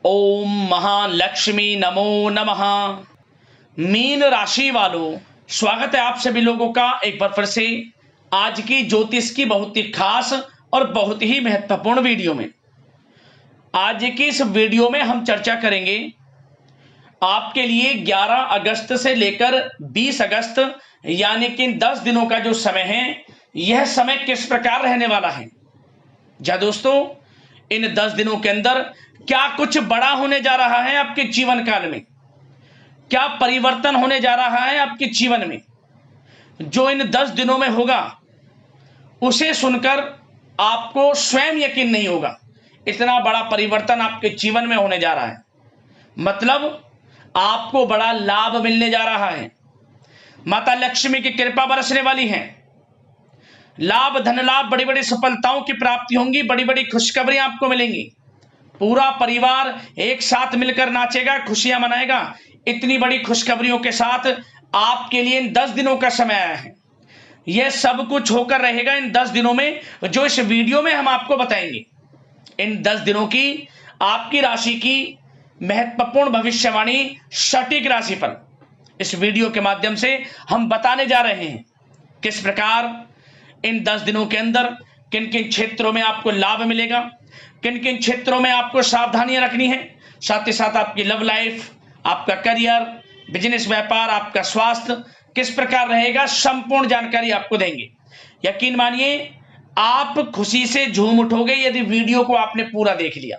ओम महालक्ष्मी नमो नमः। मीन राशि वालों, स्वागत है आप सभी लोगों का एक बार फिर से आज की ज्योतिष की बहुत ही खास और बहुत ही महत्वपूर्ण वीडियो में। आज की इस वीडियो में हम चर्चा करेंगे आपके लिए 11 अगस्त से लेकर 20 अगस्त यानी कि 10 दिनों का जो समय है, यह समय किस प्रकार रहने वाला है। जा दोस्तों, इन 10 दिनों के अंदर क्या कुछ बड़ा होने जा रहा है आपके जीवन काल में, क्या परिवर्तन होने जा रहा है आपके जीवन में, जो इन 10 दिनों में होगा उसे सुनकर आपको स्वयं यकीन नहीं होगा। इतना बड़ा परिवर्तन आपके जीवन में होने जा रहा है, मतलब आपको बड़ा लाभ मिलने जा रहा है। माता लक्ष्मी की कृपा बरसने वाली है, लाभ धन लाभ, बड़ी बड़ी सफलताओं की प्राप्ति होंगी, बड़ी बड़ी खुशखबरियां आपको मिलेंगी। पूरा परिवार एक साथ मिलकर नाचेगा, खुशियां मनाएगा। इतनी बड़ी खुशखबरियों के साथ आपके लिए इन 10 दिनों का समय आया है। यह सब कुछ होकर रहेगा इन 10 दिनों में, जो इस वीडियो में हम आपको बताएंगे। इन 10 दिनों की आपकी राशि की महत्वपूर्ण भविष्यवाणी, सटीक राशिफल इस वीडियो के माध्यम से हम बताने जा रहे हैं। किस प्रकार इन 10 दिनों के अंदर किन किन क्षेत्रों में आपको लाभ मिलेगा, किन किन क्षेत्रों में आपको सावधानियां रखनी है, साथ ही साथ आपकी लव लाइफ, आपका करियर, बिजनेस, व्यापार, आपका स्वास्थ्य किस प्रकार रहेगा, संपूर्ण जानकारी आपको देंगे। यकीन मानिए, आप खुशी से झूम उठोगे यदि वीडियो को आपने पूरा देख लिया।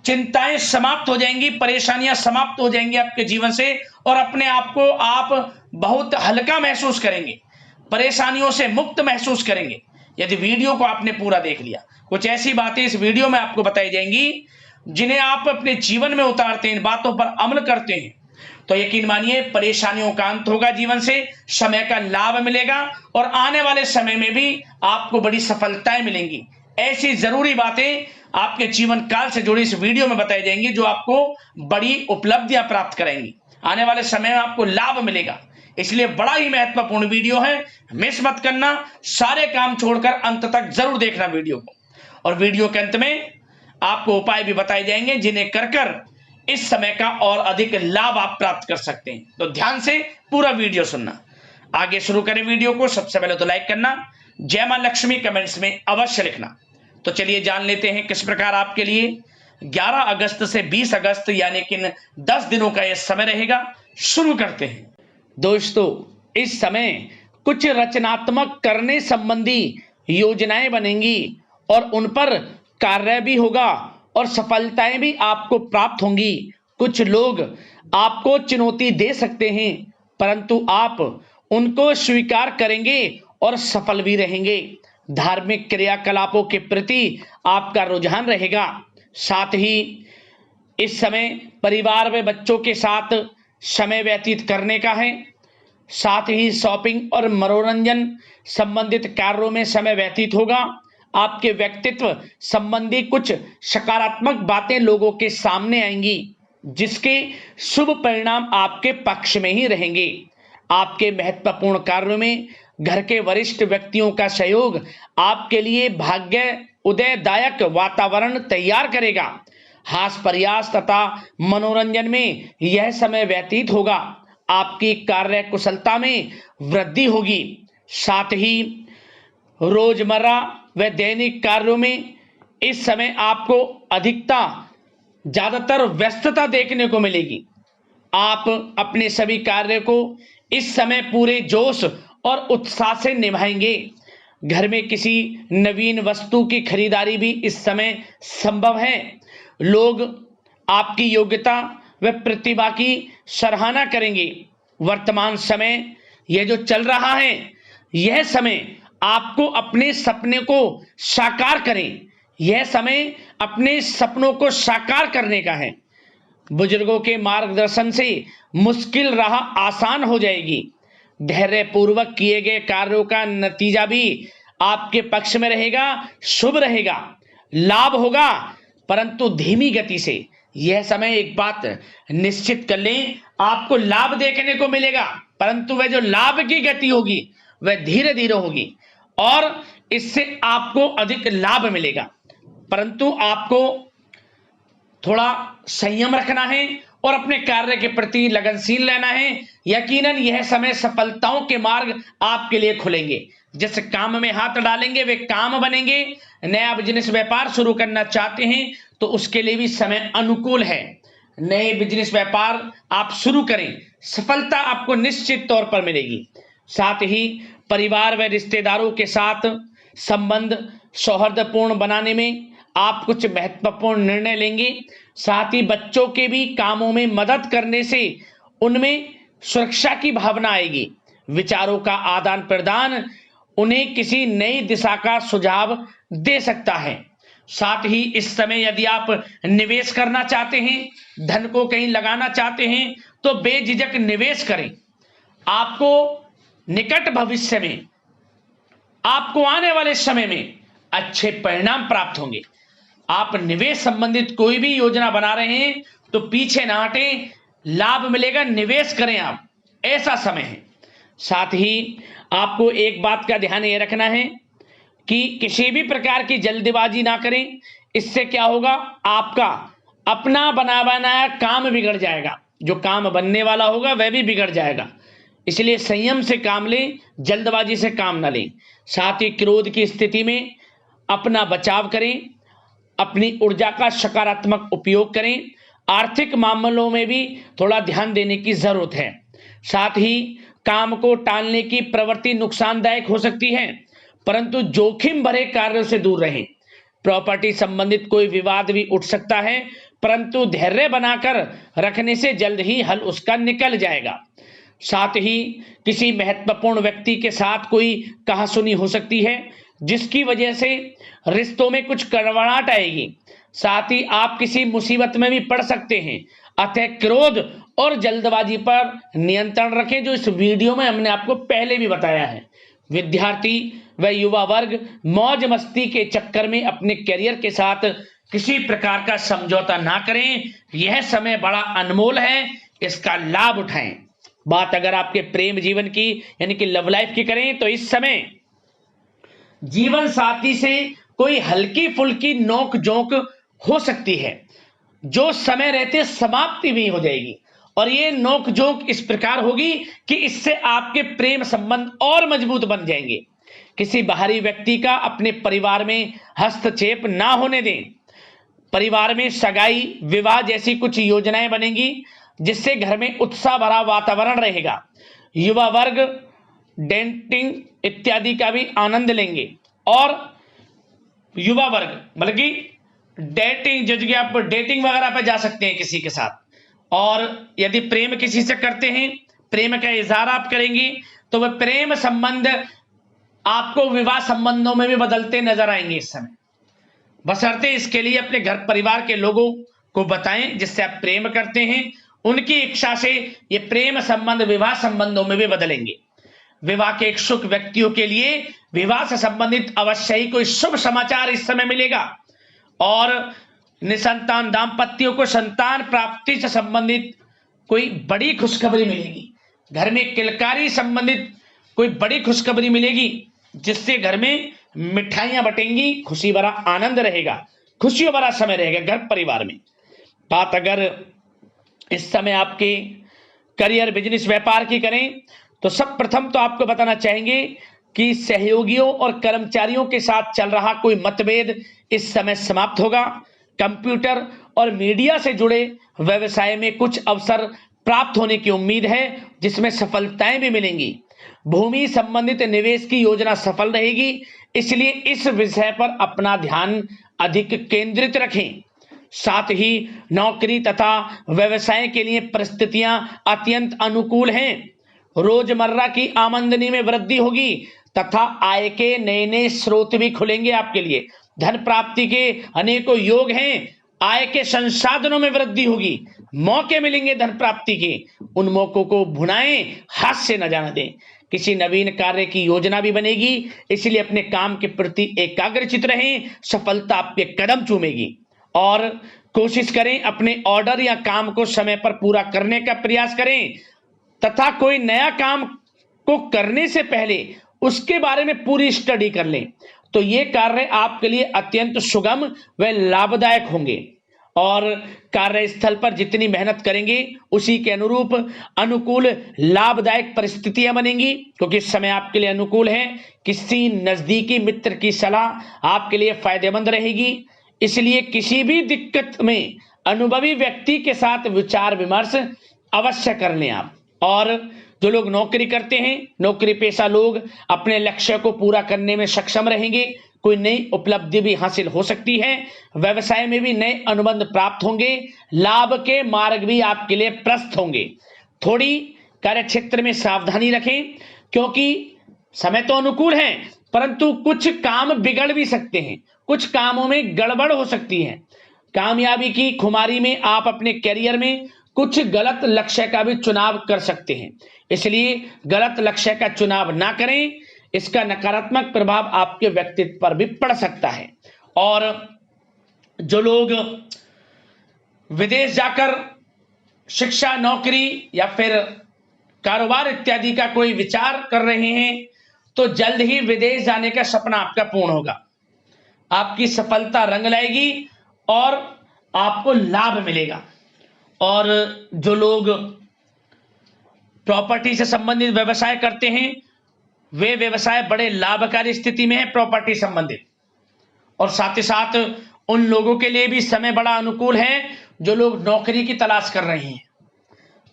चिंताएं समाप्त हो जाएंगी, परेशानियां समाप्त हो जाएंगी आपके जीवन से, और अपने आप को आप बहुत हल्का महसूस करेंगे, परेशानियों से मुक्त महसूस करेंगे यदि वीडियो को आपने पूरा देख लिया। कुछ ऐसी बातें इस वीडियो में आपको बताई जाएंगी जिन्हें आप अपने जीवन में उतारते हैं, इन बातों पर अमल करते हैं, तो यकीन मानिए परेशानियों का अंत होगा, जीवन से समय का लाभ मिलेगा और आने वाले समय में भी आपको बड़ी सफलताएं मिलेंगी। ऐसी जरूरी बातें आपके जीवन काल से जुड़ी इस वीडियो में बताई जाएंगी, जो आपको बड़ी उपलब्धियां प्राप्त कराएंगी। आने वाले समय में आपको लाभ मिलेगा, इसलिए बड़ा ही महत्वपूर्ण वीडियो है, मिस मत करना। सारे काम छोड़कर अंत तक जरूर देखना वीडियो को, और वीडियो के अंत में आपको उपाय भी बताए जाएंगे जिन्हें कर इस समय का और अधिक लाभ आप प्राप्त कर सकते हैं। तो ध्यान से पूरा वीडियो सुनना। आगे शुरू करें वीडियो को। सबसे पहले तो लाइक करना, जय मां लक्ष्मी कमेंट्स में अवश्य लिखना। तो चलिए जान लेते हैं किस प्रकार आपके लिए 11 अगस्त से 20 अगस्त यानी कि 10 दिनों का यह समय रहेगा। शुरू करते हैं दोस्तों। इस समय कुछ रचनात्मक करने संबंधी योजनाएं बनेंगी और उन पर कार्य भी होगा और सफलताएं भी आपको प्राप्त होंगी। कुछ लोग आपको चुनौती दे सकते हैं, परंतु आप उनको स्वीकार करेंगे और सफल भी रहेंगे। धार्मिक क्रियाकलापों के प्रति आपका रुझान रहेगा। साथ ही इस समय परिवार में बच्चों के साथ समय व्यतीत करने का है। साथ ही शॉपिंग और मनोरंजन संबंधित कार्यों में समय व्यतीत होगा। आपके व्यक्तित्व संबंधी कुछ सकारात्मक बातें लोगों के सामने आएंगी, जिसके शुभ परिणाम आपके पक्ष में ही रहेंगे। आपके महत्वपूर्ण कार्यों में घर के वरिष्ठ व्यक्तियों का सहयोग आपके लिए भाग्य उदयदायक वातावरण तैयार करेगा। हास प्रयास तथा मनोरंजन में यह समय व्यतीत होगा। आपकी कार्य कुशलता में वृद्धि होगी। साथ ही रोजमर्रा व दैनिक कार्यों में इस समय आपको ज्यादातर व्यस्तता देखने को मिलेगी। आप अपने सभी कार्य को इस समय पूरे जोश और उत्साह से निभाएंगे। घर में किसी नवीन वस्तु की खरीदारी भी इस समय संभव है। लोग आपकी योग्यता व प्रतिभा की सराहना करेंगे। वर्तमान समय यह जो चल रहा है, यह समय आपको अपने सपने को साकार करें। यह समय अपने सपनों को साकार करने का है। बुजुर्गों के मार्गदर्शन से मुश्किल राह आसान हो जाएगी। धैर्य पूर्वक किए गए कार्यों का नतीजा भी आपके पक्ष में रहेगा, शुभ रहेगा। लाभ होगा, परंतु धीमी गति से। यह समय एक बात निश्चित कर लें, आपको लाभ देखने को मिलेगा, परंतु वह जो लाभ की गति होगी वह धीरे धीरे होगी और इससे आपको अधिक लाभ मिलेगा। परंतु आपको थोड़ा संयम रखना है और अपने कार्य के प्रति लगनशील रहना है। यकीनन यह समय सफलताओं के मार्ग आपके लिए खुलेंगे। जिस काम में हाथ डालेंगे वे काम बनेंगे। नया बिजनेस व्यापार शुरू करना चाहते हैं तो उसके लिए भी समय अनुकूल है। नए बिजनेस व्यापार आप शुरू करें, सफलता आपको निश्चित तौर पर मिलेगी। साथ ही परिवार व रिश्तेदारों के साथ संबंध सौहार्दपूर्ण बनाने में आप कुछ महत्वपूर्ण निर्णय लेंगे। साथ ही बच्चों के भी कामों में मदद करने से उनमें सुरक्षा की भावना आएगी। विचारों का आदान प्रदान उन्हें किसी नई दिशा का सुझाव दे सकता है। साथ ही इस समय यदि आप निवेश करना चाहते हैं, धन को कहीं लगाना चाहते हैं तो बेझिझक निवेश करें। आपको निकट भविष्य में, आपको आने वाले समय में अच्छे परिणाम प्राप्त होंगे। आप निवेश संबंधित कोई भी योजना बना रहे हैं तो पीछे ना हटें, लाभ मिलेगा, निवेश करें आप, ऐसा समय है। साथ ही आपको एक बात का ध्यान ये रखना है कि किसी भी प्रकार की जल्दबाजी ना करें। इससे क्या होगा, आपका अपना बना बनाया काम बिगड़ जाएगा, जो काम बनने वाला होगा वह भी बिगड़ जाएगा। इसलिए संयम से काम लें, जल्दबाजी से काम ना लें। साथ ही क्रोध की स्थिति में अपना बचाव करें, अपनी ऊर्जा का सकारात्मक उपयोग करें। आर्थिक मामलों में भी थोड़ा ध्यान देने की जरूरत है। साथ ही काम को टालने की प्रवृत्ति नुकसानदायक हो सकती है, परंतु जोखिम भरे कार्यों से दूर रहें। प्रॉपर्टी संबंधित कोई विवाद भी उठ सकता है, परंतु धैर्य बनाकर रखने से जल्द ही हल उसका निकल जाएगा। साथ ही किसी महत्वपूर्ण व्यक्ति के साथ कोई कहासुनी हो सकती है, जिसकी वजह से रिश्तों में कुछ कड़वाहट आएगी। साथ ही आप किसी मुसीबत में भी पड़ सकते हैं। अतः क्रोध और जल्दबाजी पर नियंत्रण रखें, जो इस वीडियो में हमने आपको पहले भी बताया है। विद्यार्थी व युवा वर्ग मौज मस्ती के चक्कर में अपने करियर के साथ किसी प्रकार का समझौता ना करें। यह समय बड़ा अनमोल है, इसका लाभ उठाएं। बात अगर आपके प्रेम जीवन की यानी कि लव लाइफ की करें तो इस समय जीवन साथी से कोई हल्की फुल्की नोक झोंक हो सकती है, जो समय रहते समाप्ति भी हो जाएगी। और ये नोक झोंक इस प्रकार होगी कि इससे आपके प्रेम संबंध और मजबूत बन जाएंगे। किसी बाहरी व्यक्ति का अपने परिवार में हस्तक्षेप ना होने दें। परिवार में सगाई विवाह जैसी कुछ योजनाएं बनेंगी, जिससे घर में उत्साह भरा वातावरण रहेगा। युवा वर्ग डेटिंग इत्यादि का भी आनंद लेंगे। और युवा वर्ग मतलब कि डेटिंग, जैसे कि आप डेटिंग वगैरह पे जा सकते हैं किसी के साथ। और यदि प्रेम किसी से करते हैं, प्रेम का इजहार आप करेंगे, तो वह प्रेम संबंध आपको विवाह संबंधों में भी बदलते नजर आएंगे इस समय। बशर्ते इसके लिए अपने घर परिवार के लोगों को बताएं जिससे आप प्रेम करते हैं। उनकी इच्छा से ये प्रेम संबंध विवाह संबंधों में भी बदलेंगे। विवाह के इच्छुक व्यक्तियों के लिए विवाह से संबंधित अवश्य ही कोई शुभ समाचार इस समय मिलेगा। और निसंतान दाम्पत्यों को संतान प्राप्ति से संबंधित कोई बड़ी खुशखबरी मिलेगी। घर में किलकारी संबंधित कोई बड़ी खुशखबरी मिलेगी, जिससे घर में मिठाइयां बटेंगी, खुशी भरा आनंद रहेगा, खुशियों भरा समय रहेगा घर परिवार में। बात अगर इस समय आपके करियर बिजनेस व्यापार की करें तो सब प्रथम तो आपको बताना चाहेंगे कि सहयोगियों और कर्मचारियों के साथ चल रहा कोई मतभेद इस समय समाप्त होगा। कंप्यूटर और मीडिया से जुड़े व्यवसाय में कुछ अवसर प्राप्त होने की उम्मीद है, जिसमें सफलताएं भी मिलेंगी। भूमि संबंधित निवेश की योजना सफल रहेगी, इसलिए इस विषय पर अपना ध्यान अधिक केंद्रित रखें। साथ ही नौकरी तथा व्यवसाय के लिए परिस्थितियां अत्यंत अनुकूल हैं। रोजमर्रा की आमदनी में वृद्धि होगी तथा आय के नए नए स्रोत भी खुलेंगे आपके लिए। धन प्राप्ति के अनेकों योग हैं। आय के संसाधनों में वृद्धि होगी, मौके मिलेंगे धन प्राप्ति के। उन मौकों को भुनाएं, हाथ से न जाने दें। किसी नवीन कार्य की योजना भी बनेगी, इसलिए अपने काम के प्रति एकाग्रचित रहें, सफलता आपके कदम चूमेगी। और कोशिश करें अपने ऑर्डर या काम को समय पर पूरा करने का प्रयास करें तथा कोई नया काम को करने से पहले उसके बारे में पूरी स्टडी कर लें, तो ये कार्य आपके लिए अत्यंत सुगम व लाभदायक होंगे। और कार्यस्थल पर जितनी मेहनत करेंगे उसी के अनुरूप अनुकूल लाभदायक परिस्थितियां बनेंगी, क्योंकि इस समय आपके लिए अनुकूल है। किसी नजदीकी मित्र की सलाह आपके लिए फायदेमंद रहेगी, इसलिए किसी भी दिक्कत में अनुभवी व्यक्ति के साथ विचार विमर्श अवश्य कर लें आप। और जो लोग नौकरी करते हैं, नौकरी पेशा लोग अपने लक्ष्य को पूरा करने में सक्षम रहेंगे, कोई नई उपलब्धि भी हासिल हो सकती है। व्यवसाय में भी नए अनुबंध प्राप्त होंगे, लाभ के मार्ग भी आपके लिए प्रशस्त होंगे। थोड़ी कार्य क्षेत्र में सावधानी रखें, क्योंकि समय तो अनुकूल है परंतु कुछ काम बिगड़ भी सकते हैं, कुछ कामों में गड़बड़ हो सकती है। कामयाबी की खुमारी में आप अपने करियर में कुछ गलत लक्ष्य का भी चुनाव कर सकते हैं, इसलिए गलत लक्ष्य का चुनाव ना करें, इसका नकारात्मक प्रभाव आपके व्यक्तित्व पर भी पड़ सकता है। और जो लोग विदेश जाकर शिक्षा, नौकरी या फिर कारोबार इत्यादि का कोई विचार कर रहे हैं, तो जल्द ही विदेश जाने का सपना आपका पूर्ण होगा। आपकी सफलता रंग लाएगी और आपको लाभ मिलेगा। और जो लोग प्रॉपर्टी से संबंधित व्यवसाय करते हैं, वे व्यवसाय बड़े लाभकारी स्थिति में है प्रॉपर्टी संबंधित। और साथ ही साथ उन लोगों के लिए भी समय बड़ा अनुकूल है जो लोग नौकरी की तलाश कर रहे हैं।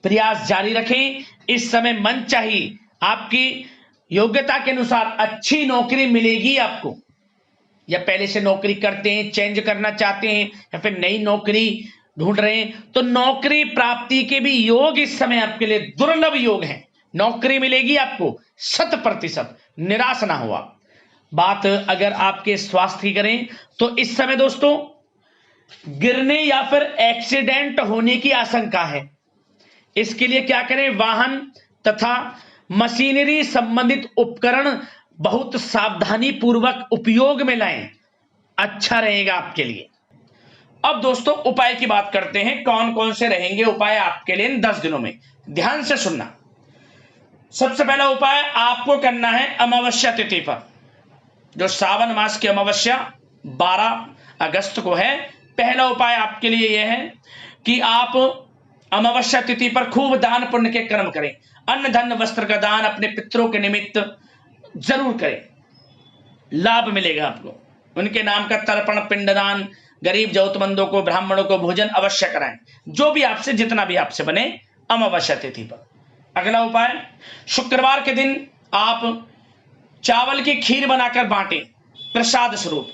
प्रयास जारी रखें, इस समय मन चाहिए आपकी योग्यता के अनुसार अच्छी नौकरी मिलेगी आपको। या पहले से नौकरी करते हैं, चेंज करना चाहते हैं, या फिर नई नौकरी ढूंढ रहे हैं, तो नौकरी प्राप्ति के भी योग इस समय आपके लिए दुर्लभ योग हैं। नौकरी मिलेगी आपको 100%, निराश ना हुआ। बात अगर आपके स्वास्थ्य की करें तो इस समय दोस्तों गिरने या फिर एक्सीडेंट होने की आशंका है। इसके लिए क्या करें, वाहन तथा मशीनरी संबंधित उपकरण बहुत सावधानी पूर्वक उपयोग में लाएं, अच्छा रहेगा आपके लिए। अब दोस्तों उपाय की बात करते हैं, कौन कौन से रहेंगे उपाय आपके लिए इन 10 दिनों में, ध्यान से सुनना। सबसे पहला उपाय आपको करना है अमावस्या तिथि पर, जो सावन मास की अमावस्या 12 अगस्त को है। पहला उपाय आपके लिए यह है कि आप अमावस्या तिथि पर खूब दान पुण्य के कर्म करें। अन्न धन वस्त्र का दान अपने पितरों के निमित्त जरूर करें, लाभ मिलेगा आपको। उनके नाम का तर्पण, पिंडदान, गरीब जरूरतमंदों को, ब्राह्मणों को भोजन अवश्य कराएं, जो भी आपसे जितना भी आपसे बने अमावस्या तिथि पर। अगला उपाय, शुक्रवार के दिन आप चावल की खीर बनाकर बांटें प्रसाद स्वरूप,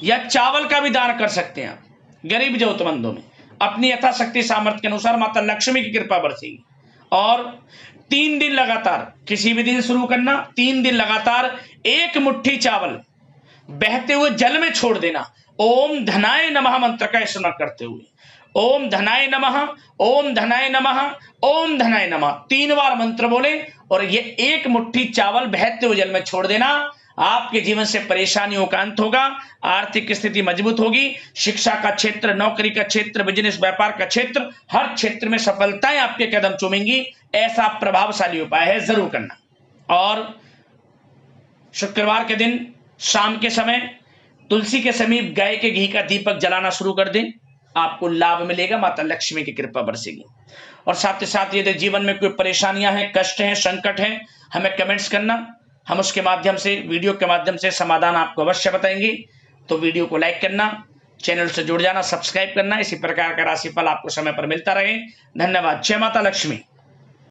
या चावल का भी दान कर सकते हैं आप गरीब जरूरतमंदों में। अपनी यथाशक्ति सामर्थ्य के अनुसार माता लक्ष्मी की कृपा बरसेगी। और 3 दिन लगातार, किसी भी दिन शुरू करना, 3 दिन लगातार एक मुट्ठी चावल बहते हुए जल में छोड़ देना, ओम धनाय नमः मंत्र का स्मरण करते हुए, ओम धनाय नमः, ओम धनाय नमः, ओम धनाय नमः 3 बार मंत्र बोले और ये एक मुट्ठी चावल बहते हुए जल में छोड़ देना। आपके जीवन से परेशानियों का अंत होगा, आर्थिक स्थिति मजबूत होगी, शिक्षा का क्षेत्र, नौकरी का क्षेत्र, बिजनेस व्यापार का क्षेत्र, हर क्षेत्र में सफलताएं आपके कदम चूमेंगी। ऐसा प्रभावशाली उपाय है, जरूर करना। और शुक्रवार के दिन शाम के समय तुलसी के समीप गाय के घी का दीपक जलाना शुरू कर दें, आपको लाभ मिलेगा, माता लक्ष्मी की कृपा बरसेगी। और साथ ही साथ यदि जीवन में कोई परेशानियां हैं, कष्ट हैं, संकट हैं, हमें कमेंट्स करना, हम उसके माध्यम से, वीडियो के माध्यम से समाधान आपको अवश्य बताएंगे। तो वीडियो को लाइक करना, चैनल से जुड़ जाना, सब्सक्राइब करना, इसी प्रकार का राशिफल आपको समय पर मिलता रहे। धन्यवाद। जय माता लक्ष्मी।